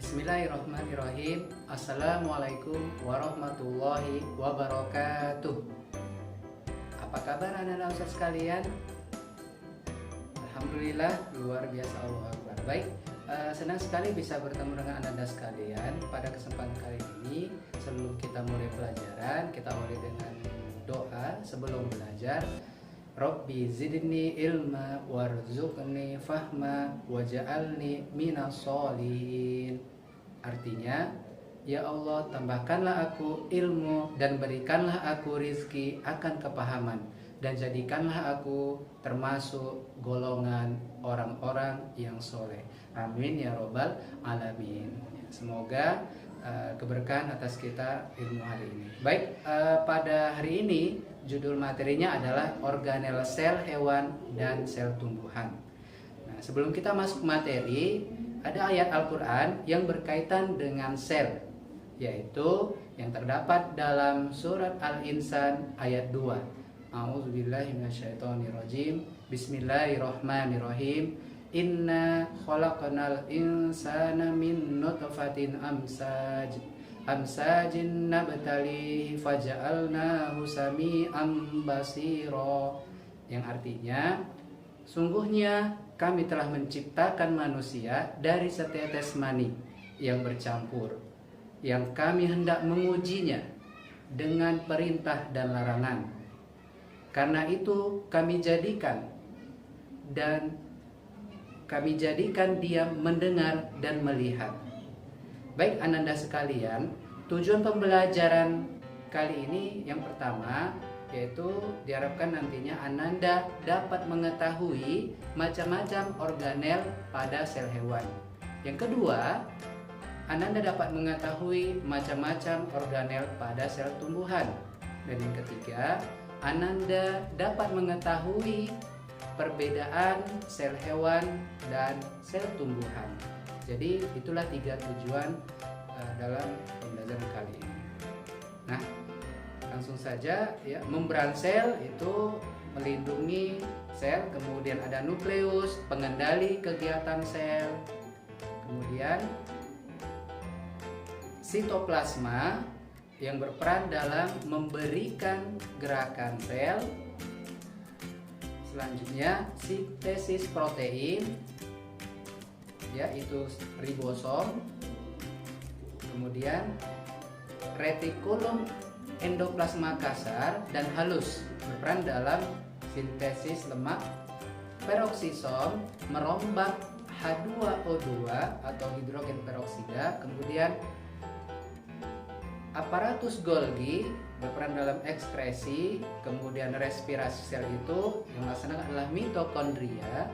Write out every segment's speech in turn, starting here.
Bismillahirrahmanirrahim. Assalamualaikum warahmatullahi wabarakatuh. Apa kabar anak-anak Ustaz sekalian? Alhamdulillah, luar biasa, Allahu Akbar. Baik, senang sekali bisa bertemu dengan anak-anak sekalian. Pada kesempatan kali ini, sebelum kita mulai pelajaran, kita mulai dengan doa sebelum belajar. Rabbi zidni ilma warzuqni fahma waj'alni minas sholihin. Artinya, ya Allah, tambahkanlah aku ilmu dan berikanlah aku rizki akan kepahaman, dan jadikanlah aku termasuk golongan orang-orang yang soleh. Amin ya robbal alamin. Semoga keberkahan atas kita ilmu hari ini. Baik, pada hari ini judul materinya adalah organel sel hewan dan sel tumbuhan. Nah, sebelum kita masuk materi, ada ayat Al-Quran yang berkaitan dengan sel, yaitu yang terdapat dalam surat Al-Insan ayat 2. A'udzubillahi minasyaitonirrajim. Bismillahirrahmanirrahim. Inna khalaqnal insana min nutfatin amsajin nabtalihi faja'alnahu sami'an basira. Yang artinya, sungguhnya kami telah menciptakan manusia dari setetes mani yang bercampur, yang kami hendak mengujinya dengan perintah dan larangan. Karena itu kami jadikan dia mendengar dan melihat. Baik ananda sekalian, tujuan pembelajaran kali ini yang pertama, yaitu diharapkan nantinya ananda dapat mengetahui macam-macam organel pada sel hewan. Yang kedua, ananda dapat mengetahui macam-macam organel pada sel tumbuhan. Dan yang ketiga, ananda dapat mengetahui perbedaan sel hewan dan sel tumbuhan. Jadi itulah 3 tujuan dalam pembelajaran kali ini. Nah, langsung saja ya, membran sel itu melindungi sel, kemudian ada nukleus, pengendali kegiatan sel, kemudian sitoplasma yang berperan dalam memberikan gerakan sel. Selanjutnya sintesis protein, yaitu ribosom. Kemudian retikulum endoplasma kasar dan halus berperan dalam sintesis lemak. Peroksisom merombak H2O2 atau hidrogen peroksida. Kemudian aparatus Golgi berperan dalam ekskresi. Kemudian respirasi sel itu yang melaksanakan adalah mitokondria.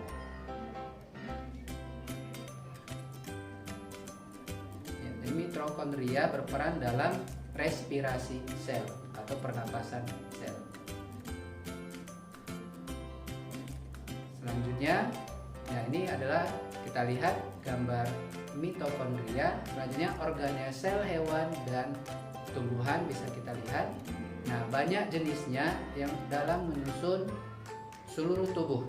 Mitokondria berperan dalam respirasi sel atau pernapasan sel. Selanjutnya, nah ini adalah kita lihat gambar mitokondria. Selanjutnya organel sel hewan dan tumbuhan bisa kita lihat. Nah, banyak jenisnya yang dalam menyusun seluruh tubuh.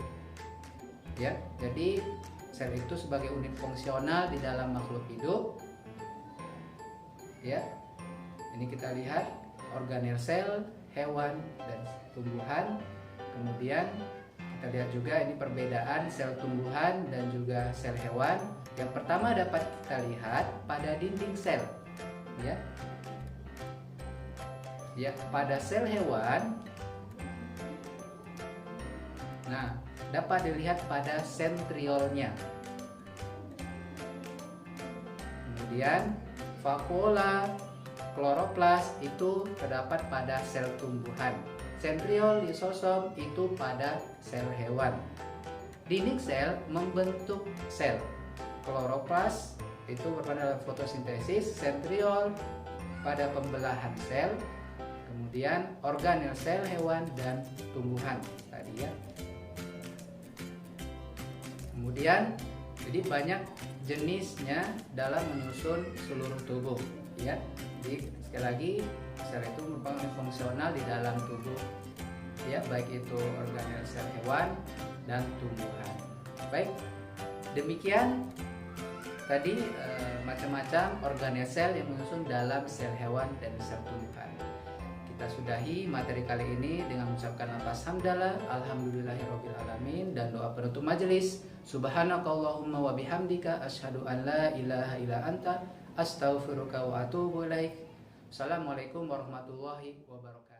Ya, jadi sel itu sebagai unit fungsional di dalam makhluk hidup. Ya, ini kita lihat organel sel hewan dan tumbuhan. Kemudian kita lihat juga ini perbedaan sel tumbuhan dan juga sel hewan. Yang pertama dapat kita lihat pada dinding sel. Ya, pada sel hewan. Nah, dapat dilihat pada sentriolnya. Kemudian vakuola, kloroplas itu terdapat pada sel tumbuhan. Sentriol, lisosom itu pada sel hewan. Dinding sel membentuk sel. Kloroplas itu berperan dalam fotosintesis, sentriol pada pembelahan sel, kemudian organel sel hewan dan tumbuhan tadi ya. Kemudian jadi banyak jenisnya dalam menyusun seluruh tubuh ya. Jadi sekali lagi sel itu merupakan fungsional di dalam tubuh ya, baik itu organel sel hewan dan tumbuhan. Baik, demikian tadi macam-macam organel sel yang menyusun dalam sel hewan dan sel tumbuhan. Kita sudahi materi kali ini dengan mengucapkan lafaz hamdalah, alhamdulillahirabbil alamin, dan doa penutup majelis. Subhanakallahumma wa bihamdika asyhadu an la ilaha illa anta astaghfiruka wa atubu ilaik. Assalamualaikum warahmatullahi wabarakatuh.